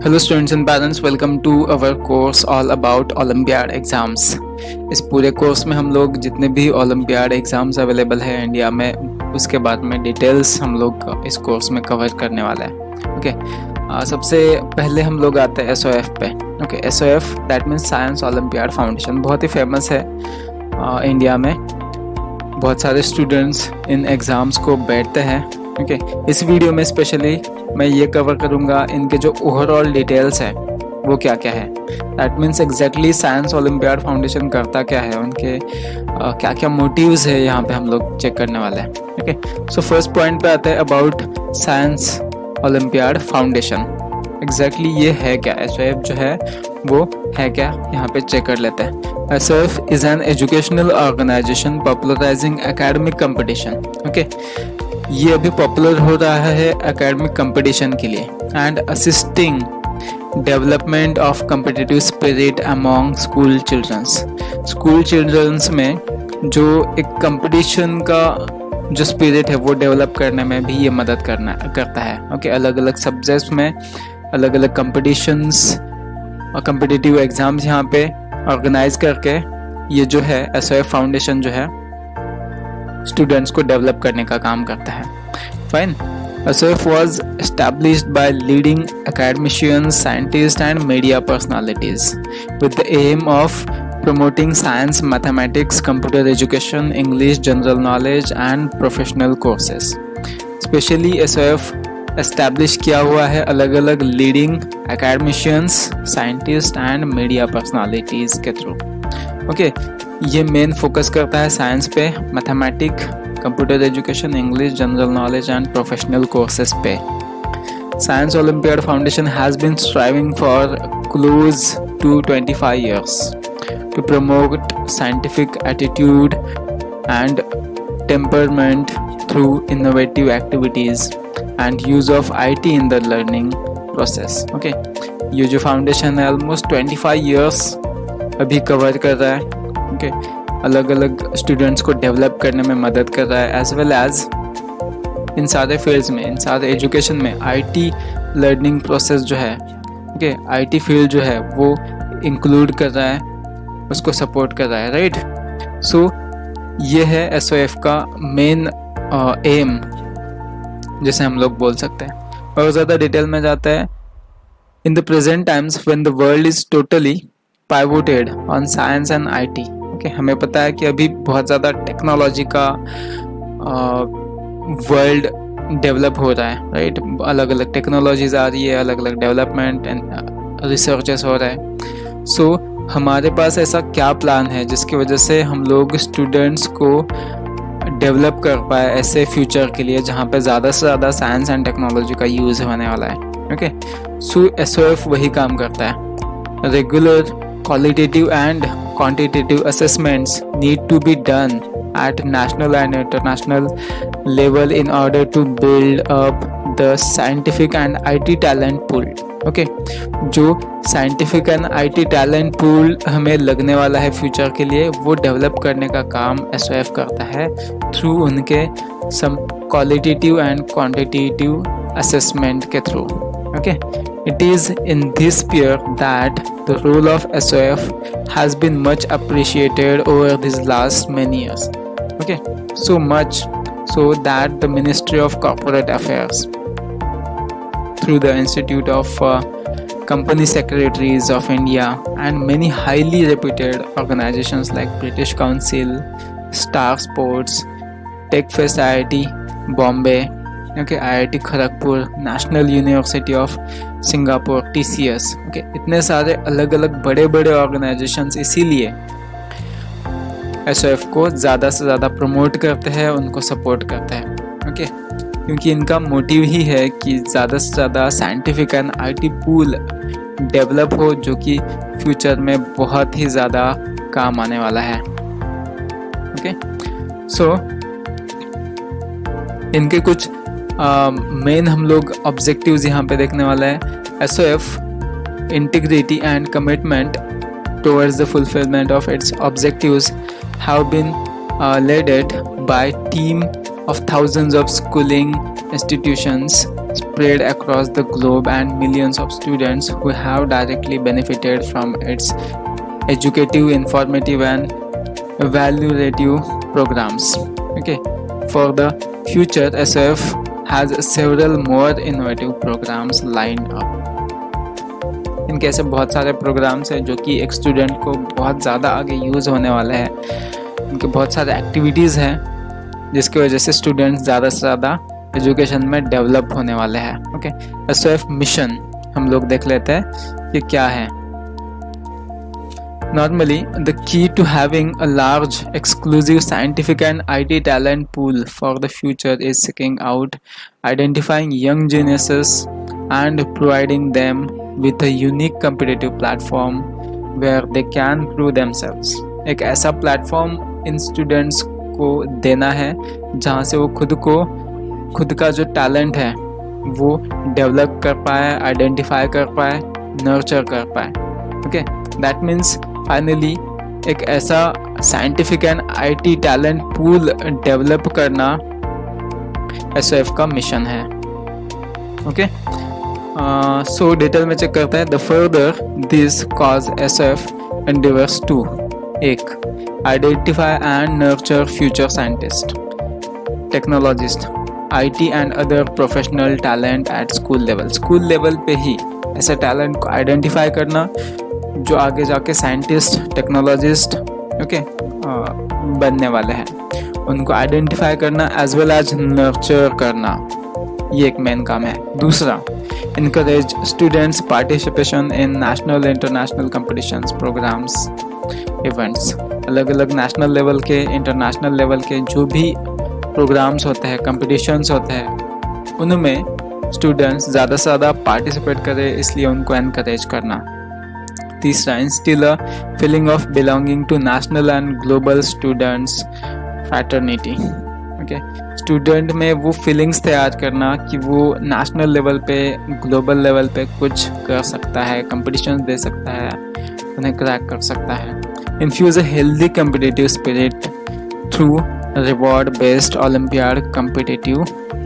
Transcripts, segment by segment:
Hello students and parents, welcome to our course all about olympiad exams. इस पूरे course में हम लोग जितने भी ओलंपियाड एग्ज़ाम्स अवेलेबल है इंडिया में, उसके बाद में डिटेल्स हम लोग इस कोर्स में कवर करने वाला है। ओके, सबसे पहले हम लोग आते हैं SOF पे। Okay, SOF that means science olympiad foundation, बहुत ही फेमस है इंडिया में। बहुत सारे स्टूडेंट्स इन एग्ज़ाम्स को बैठते हैं। ओके, इस वीडियो में स्पेशली मैं ये कवर करूँगा इनके जो ओवरऑल डिटेल्स है वो क्या क्या है। That means exactly science olympiad foundation करता क्या है, उनके क्या क्या मोटिव्स है, यहाँ पे हम लोग चेक करने वाले हैं। ओके, सो फर्स्ट पॉइंट पे आते हैं about science olympiad foundation. Exactly ये है क्या, SOF जो है वो है क्या, यहाँ पे चेक कर लेते हैं। SOF is an educational organisation popularising academic competition. Okay, ये अभी पॉपुलर हो रहा है एकेडमिक कंपटीशन के लिए and assisting development of competitive spirit among school childrens. School childrens में जो एक कंपटीशन का जो स्पिरिट है वो डेवलप करने में भी ये मदद करता है। ओके, अलग अलग सब्जेक्ट्स में अलग अलग कंपटीशंस और कम्पिटिटिव एग्जाम्स यहाँ पे ऑर्गेनाइज करके ये जो है SOF फाउंडेशन जो है स्टूडेंट्स को डेवलप करने का काम करता है। Fine, SOF was established by leading academicians, scientists and media personalities with the aim of promoting science, mathematics, computer education, English, general knowledge and professional courses. Specially SOF establish किया हुआ है अलग अलग leading academicians, scientists and media personalities के through. Okay, ये main focus करता है science पे, mathematic, computer education, English, general knowledge and professional courses पे। Science olympiad foundation has been striving for close to 25 years to promote scientific attitude and temperament through innovative activities and use of IT in the learning process. Okay, ये जो foundation है almost 25 years अभी cover कर रहा है। Okay, अलग अलग students को डेवलप करने में मदद कर रहा है, एज वेल एज इन सारे फील्ड्स में, इन सारे एजुकेशन में IT लर्निंग प्रोसेस जो है, ओके, IT फील्ड जो है वो इंक्लूड कर रहा है, उसको सपोर्ट कर रहा है। राइट, सो ये है SOF का मेन एम जिसे हम लोग बोल सकते हैं। और ज़्यादा डिटेल में जाता है, in the present times when the world is totally pivoted on science and IT. Okay, हमें पता है कि अभी बहुत ज़्यादा टेक्नोलॉजी का वर्ल्ड डेवलप हो रहा है। राइट, अलग अलग टेक्नोलॉजीज आ रही है, अलग अलग डेवलपमेंट एंड रिसर्चेस हो रहा है। सो हमारे पास ऐसा क्या प्लान है जिसकी वजह से हम लोग स्टूडेंट्स को डेवलप कर पाए ऐसे फ्यूचर के लिए जहाँ पे ज़्यादा से ज़्यादा साइंस एंड टेक्नोलॉजी का यूज़ होने वाला है। ओके, सो SOF वही काम करता है। Regular qualitative and quantitative assessments need to be done at national and international level in order to build up the scientific and IT talent pool. Okay, जो scientific and IT talent pool हमें लगने वाला है future के लिए, वो develop करने का काम SOF करता है थ्रू उनके some qualitative and quantitative assessment के through. Okay, it is in this sphere that the role of SOF has been much appreciated over these last many years. Okay, so much so that the Ministry of Corporate Affairs through the Institute of Company Secretaries of India and many highly reputed organizations like British Council, Star Sports, TechFest IIT Bombay, okay, IIT Kharagpur, national university of Singapore, TCS, okay, इतने सारे अलग अलग बड़े बड़े organisations इसीलिए SOF को ज़्यादा से ज़्यादा प्रमोट करते हैं, उनको सपोर्ट करते हैं। ओके, क्योंकि इनका मोटिव ही है कि ज़्यादा से ज़्यादा scientific and IT pool develop हो, जो कि फ्यूचर में बहुत ही ज़्यादा काम आने वाला है। ओके, सो इनके कुछ मेन हम लोग ऑब्जेक्टिव्स यहाँ पे देखने वाला है। SOF integrity and commitment towards the fulfilment of its objectives have been led by team of thousands of schooling institutions spread across the globe and millions of students who have directly benefited from its educative, informative and evaluative programs. Okay, for the future, SOF has several more innovative programs lined up. इनके ऐसे बहुत सारे programmes हैं जो कि एक student को बहुत ज़्यादा आगे यूज़ होने वाले हैं। इनके बहुत सारे एक्टिविटीज़ हैं जिसकी वजह से स्टूडेंट्स ज़्यादा से ज़्यादा एजुकेशन में डेवलप होने वाले हैं। ओके, SOF मिशन हम लोग देख लेते हैं कि क्या है। Normally, the key to having a large, exclusive scientific and IT talent pool for the future is seeking out, identifying young geniuses, and providing them with a unique competitive platform where they can prove themselves. एक ऐसा platform इन students को देना है जहाँ से वो खुद का जो टैलेंट है वो डेवलप कर पाए, आइडेंटिफाई कर पाए, नर्चर कर पाए। ओके, दैट मीन्स फाइनली एक ऐसा scientific and IT talent pool develop करना SOF का मिशन है। ओके, सो डिटेल में चेक करते हैं। The further this cause SOF endeavors to एक identify and nurture future scientist, technologist, IT and other professional talent at school level पे ही ऐसे talent को आइडेंटिफाई करना जो आगे जाके साइंटिस्ट, टेक्नोलॉजिस्ट बनने वाले हैं, उनको आइडेंटिफाई करना एज वेल एज नर्चर करना, ये एक मेन काम है। दूसरा, encourage students participation in national international competitions, programs, events। अलग अलग नेशनल लेवल के, इंटरनेशनल लेवल के जो भी प्रोग्राम्स होते हैं, कंपटीशंस होते हैं, उनमें स्टूडेंट्स ज़्यादा से ज़्यादा पार्टिसिपेट करें, इसलिए उनको एनकरेज करना। तीसरा, instill a feeling of belonging to national and global students fraternity। Okay, student में वो फीलिंग्स तैयार करना कि वो नेशनल लेवल पे, ग्लोबल लेवल पे कुछ कर सकता है, कंपटीशन दे सकता है, उन्हें क्रैक कर सकता है। Infuse a healthy competitive spirit through reward based olympiad competitive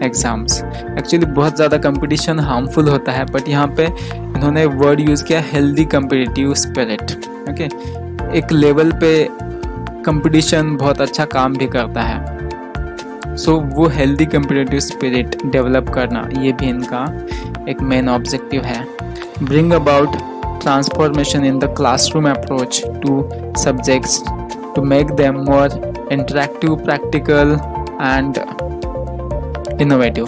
exams. Actually बहुत ज़्यादा कंपटीशन हार्मफुल होता है, बट यहाँ पे इन्होंने वर्ड यूज़ किया हेल्दी कम्पिटिटिव स्पिरिट। ओके, एक लेवल पे कंपटीशन बहुत अच्छा काम भी करता है, सो वो हेल्दी कम्पिटिटिव स्पिरिट डेवलप करना, ये भी इनका एक मेन ऑब्जेक्टिव है। Bring about transformation in the classroom approach to subjects to make them more interactive, practical and innovative.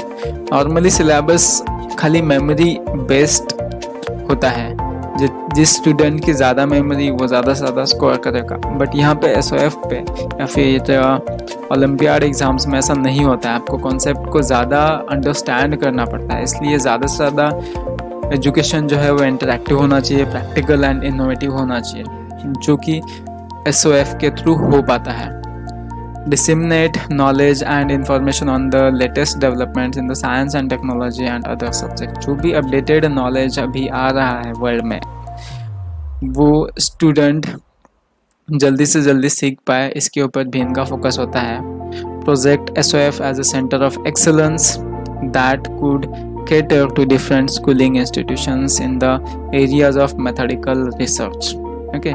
Normally syllabus खाली मेमोरी बेस्ड होता है, जिस स्टूडेंट की ज़्यादा मेमोरी वो ज़्यादा से ज़्यादा स्कोर करेगा, बट यहाँ पे SOF पे या फिर ओलंपियाड एग्ज़ाम्स में ऐसा नहीं होता है। आपको कॉन्सेप्ट को ज़्यादा अंडरस्टैंड करना पड़ता है, इसलिए ज़्यादा से ज़्यादा एजुकेशन जो है वो इंटरैक्टिव होना चाहिए, प्रैक्टिकल एंड इनोवेटिव होना चाहिए, जो कि SOF के थ्रू हो पाता है। Disseminate knowledge and information on the latest developments in the science and technology and other subjects। जो भी अपडेटेड नॉलेज अभी आ रहा है वर्ल्ड में, वो स्टूडेंट जल्दी से जल्दी सीख पाए, इसके ऊपर भी इनका फोकस होता है। Project SOF as a centre of excellence that could cater to different schooling institutions in the areas of methodical research। Okay,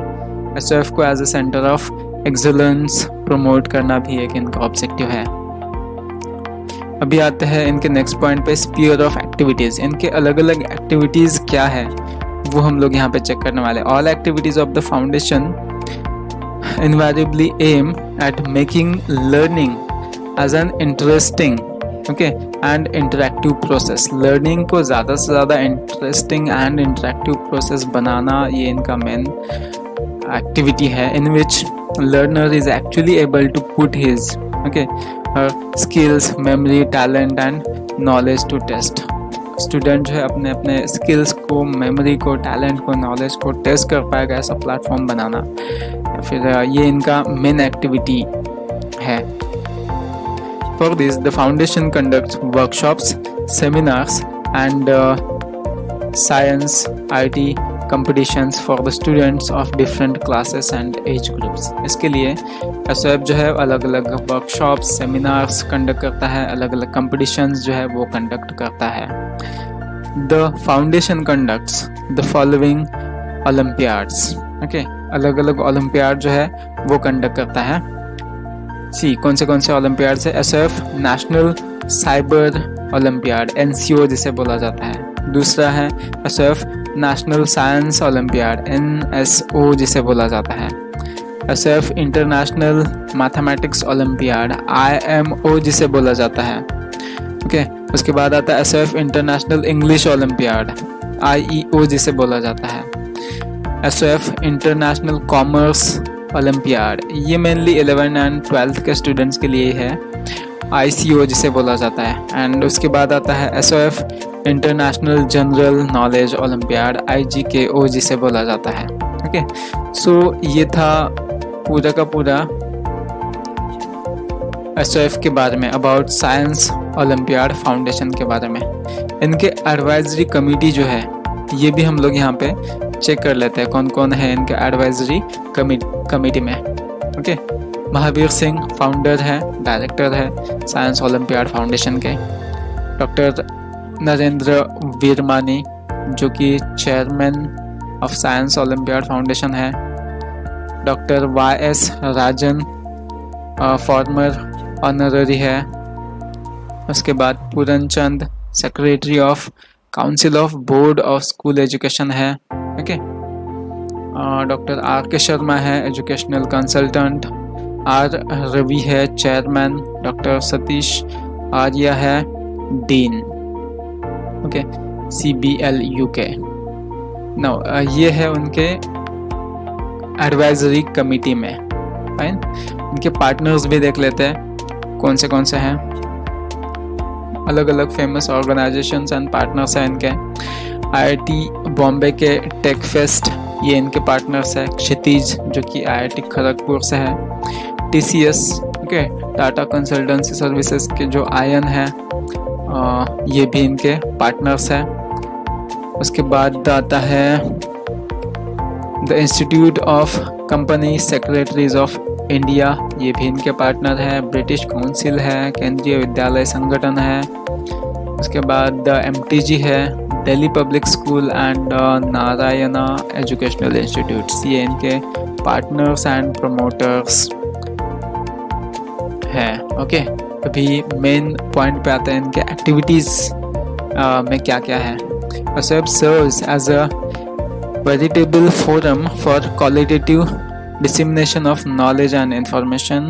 SOF को as a centre of excellence promote करना भी एक इनका ऑब्जेक्टिव है। अभी आते हैं इनके नेक्स्ट पॉइंट पे, स्पीयर ऑफ एक्टिविटीज़। इनके अलग अलग एक्टिविटीज़ क्या है वो हम लोग यहाँ पे चेक करने वाले। All activities of the foundation invariably aim at making learning as an interesting and interactive process. Learning को ज़्यादा से ज़्यादा इंटरेस्टिंग एंड इंटरैक्टिव प्रोसेस बनाना, ये इनका मेन एक्टिविटी है, in which learner is actually able to put his her skills, memory, talent and knowledge to test। Student जो है अपने अपने स्किल्स को, मेमोरी को, टैलेंट को, नॉलेज को टेस्ट कर पाएगा, ऐसा प्लेटफॉर्म बनाना, फिर ये इनका मेन एक्टिविटी है। For this, the foundation conducts workshops, seminars and science, IT, competitions for the students of different classes and age groups। इसके लिए SOF जो है अलग अलग वर्कशॉप्स, सेमिनार्स कंडक्ट करता है, अलग अलग competitions जो है वो कंडक्ट करता है। The foundation conducts the following Olympiads। Okay, अलग अलग ओलंपियाड जो है वो कंडक्ट करता है। कौन से ओलंपियाड्स है? SOF national cyber olympiad, NCO जिसे बोला जाता है। दूसरा है SOF national science olympiad, NSO जिसे बोला जाता है। SOF international mathematics olympiad, IMO जिसे बोला जाता है। ओके, उसके बाद आता है SOF international English olympiad, IEO जिसे बोला जाता है। SOF इंटरनेशनल कॉमर्स ओलंपियाड, ये मेनली 11 एंड 12th के स्टूडेंट्स के लिए है, ICO जिसे बोला जाता है। एंड उसके बाद आता है SOF international general knowledge olympiad, IGKO जिसे बोला जाता है। ओके, सो ये था पूरा का पूरा SOF के बारे में, अबाउट साइंस ओलंपियाड फाउंडेशन के बारे में। इनके एडवाइजरी कमेटी जो है ये भी हम लोग यहाँ पे चेक कर लेते हैं कौन कौन है इनके एडवाइजरी कमेटी में। ओके, महावीर सिंह फाउंडर है, डायरेक्टर है साइंस ओलंपियाड फाउंडेशन के। डॉक्टर नरेंद्र वीरमानी जो कि chairman of science olympiad foundation है। Doctor YS Rajan former honorary है। उसके बाद Puran Chand secretary of council of board of school education है। ओके, डॉक्टर RK शर्मा है एजुकेशनल कंसल्टेंट। R रवि है चेयरमैन। डॉक्टर सतीश आर्या है dean. Okay, CBL UK। No ये है उनके एडवाइजरी कमेटी में। फाइन, उनके पार्टनर्स भी देख लेते हैं कौन से हैं। अलग अलग फेमस ऑर्गेनाइजेशंस एंड पार्टनर्स हैं इनके। IIT बॉम्बे के टेक फेस्ट, ये इनके पार्टनर्स है। क्षितिज जो कि IIT खड़गपुर से है। TCS, okay, Tata consultancy services के जो आयन है ये भी इनके पार्टनर्स है। उसके बाद आता है the institute of company secretaries of India, ये भी इनके पार्टनर है। ब्रिटिश काउंसिल है, केंद्रीय विद्यालय संगठन है। उसके बाद द MTG है, Delhi public school and Narayana educational institutes, ये इनके पार्टनर्स एंड प्रमोटर्स हैं। ओके, अभी मेन पॉइंट पे आते हैं इनके एक्टिविटीज़ में क्या क्या है। SOF serves as a veritable forum for qualitative dissemination of knowledge and information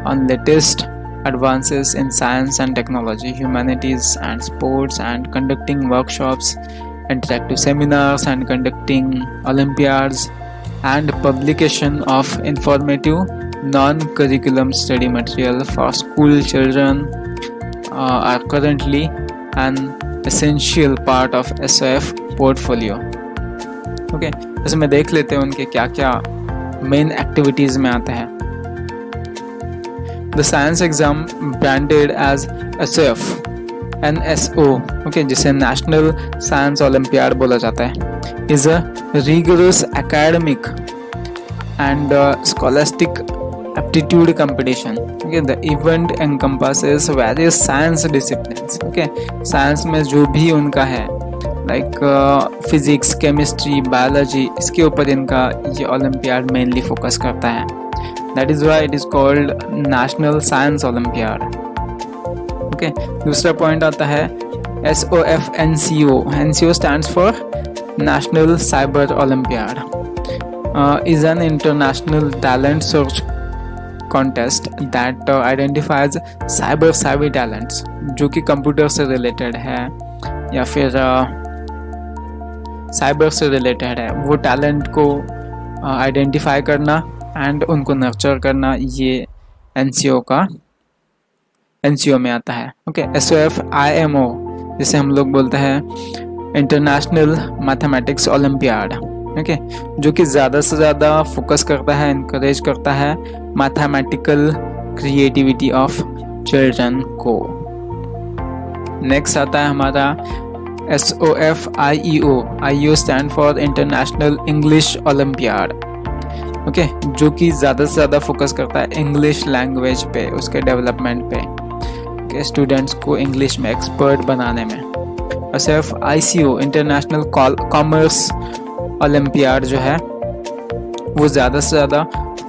on latest advances in science and technology, humanities and sports, and conducting workshops, interactive seminars, and conducting olympiads, and publication of informative non-curriculum study material for school children are currently an essential part of SOF portfolio। Okay, इसमें देख लेते हैं उनके क्या क्या main activities में आते हैं। The science exam branded as SOF NSO, okay, जिसे नेशनल साइंस ओलंपियाड बोला जाता है, is a rigorous academic and scholastic aptitude competition। okay, the event encompasses various science disciplines। okay, science में जो भी उनका है लाइक फिजिक्स, केमिस्ट्री, बायोलॉजी, इसके ऊपर इनका ये ओलंपियाड मेनली फोकस करता है। That is why it is called national science olympiad. Okay, दूसरा पॉइंट आता है SOF NCO। NCO stands for National Cyber Olympiad, is an international talent search contest that identifies cyber savvy talents जो कि computer से related है या फिर cyber से रिलेटेड है। वो टैलेंट को आइडेंटिफाई करना एंड उनको नर्चर करना, ये NCO में आता है। ओके, SOF IMO जिसे हम लोग बोलते हैं इंटरनेशनल मैथमेटिक्स ओलंपियाड। ओके, जो कि ज़्यादा से ज़्यादा फोकस करता है, इनकरेज करता है मैथमेटिकल क्रिएटिविटी ऑफ चिल्ड्रन को। नेक्स्ट आता है हमारा SOFIEO, IEO stand for international English olympiad. Okay, जो कि ज़्यादा से ज़्यादा फोकस करता है इंग्लिश लैंग्वेज पे, उसके डेवलपमेंट पे, स्टूडेंट्स को इंग्लिश में एक्सपर्ट बनाने में। और सिर्फ ICO, इंटरनेशनल कॉमर्स ओलंपियाड जो है वो ज़्यादा से ज़्यादा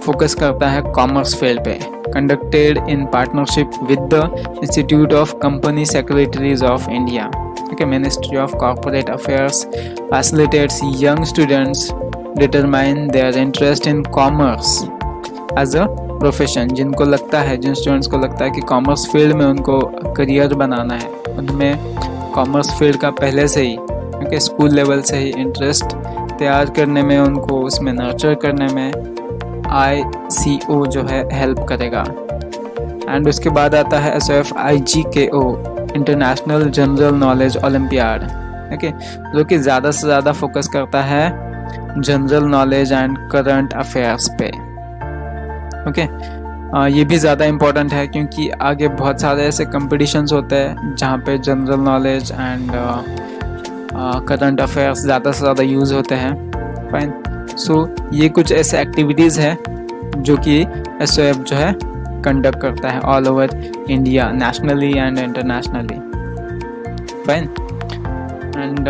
फोकस करता है कॉमर्स फील्ड पे, conducted in partnership with the institute of company secretaries of India. Okay, ministry of corporate affairs facilitates young students determine their interest in commerce as a profession. जिनको लगता है, जिन स्टूडेंट्स को लगता है कि कॉमर्स फील्ड में उनको करियर बनाना है, उनमें कॉमर्स फील्ड का पहले से ही स्कूल लेवल से ही इंटरेस्ट तैयार करने में, उनको उसमें नर्चर करने में ICO जो है हेल्प करेगा। एंड उसके बाद आता है SOFIGKO, international general knowledge olympiad. Okay, जो कि ज़्यादा से ज़्यादा फोकस करता है general knowledge and current affairs पे। ओके, ये भी ज़्यादा इम्पोर्टेंट है क्योंकि आगे बहुत सारे ऐसे कंपटीशंस होते हैं जहाँ पे general knowledge and current affairs ज़्यादा से ज़्यादा यूज़ होते हैं। फाइन, सो ये कुछ ऐसे एक्टिविटीज़ है जो कि SOF जो है कंडक्ट करता है all over India, nationally and internationally. Fine, and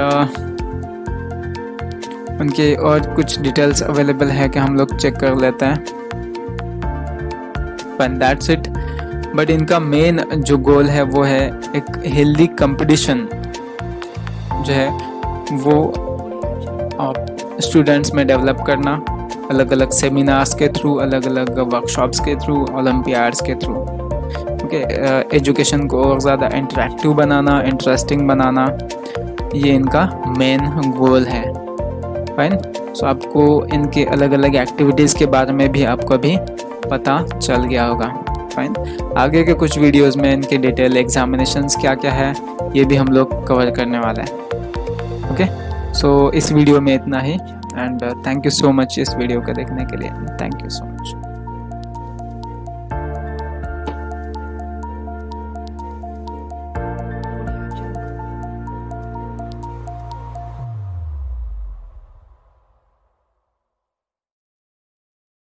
उनके और कुछ डिटेल्स अवेलेबल है कि हम लोग चेक कर लेते हैं। Fine, that's it. बट इनका मेन जो गोल है वो है एक हेल्दी कंपटीशन जो है वो स्टूडेंट्स में डेवलप करना, अलग अलग सेमिनार्स के थ्रू, अलग अलग वर्कशॉप्स के थ्रू, ओलंपियाड्स के थ्रू। ओके, एजुकेशन को और ज़्यादा इंटरेक्टिव बनाना, इंटरेस्टिंग बनाना, ये इनका मेन गोल है। फाइन, सो आपको इनके अलग अलग एक्टिविटीज़ के बारे में भी आपको अभी पता चल गया होगा। फाइन, आगे के कुछ वीडियोस में इनके डिटेल एग्जामिनेशंस क्या क्या है ये भी हम लोग कवर करने वाले हैं। ओके, सो इस वीडियो में इतना ही, and thank you so much इस वीडियो को देखने के लिए। Thank you so much.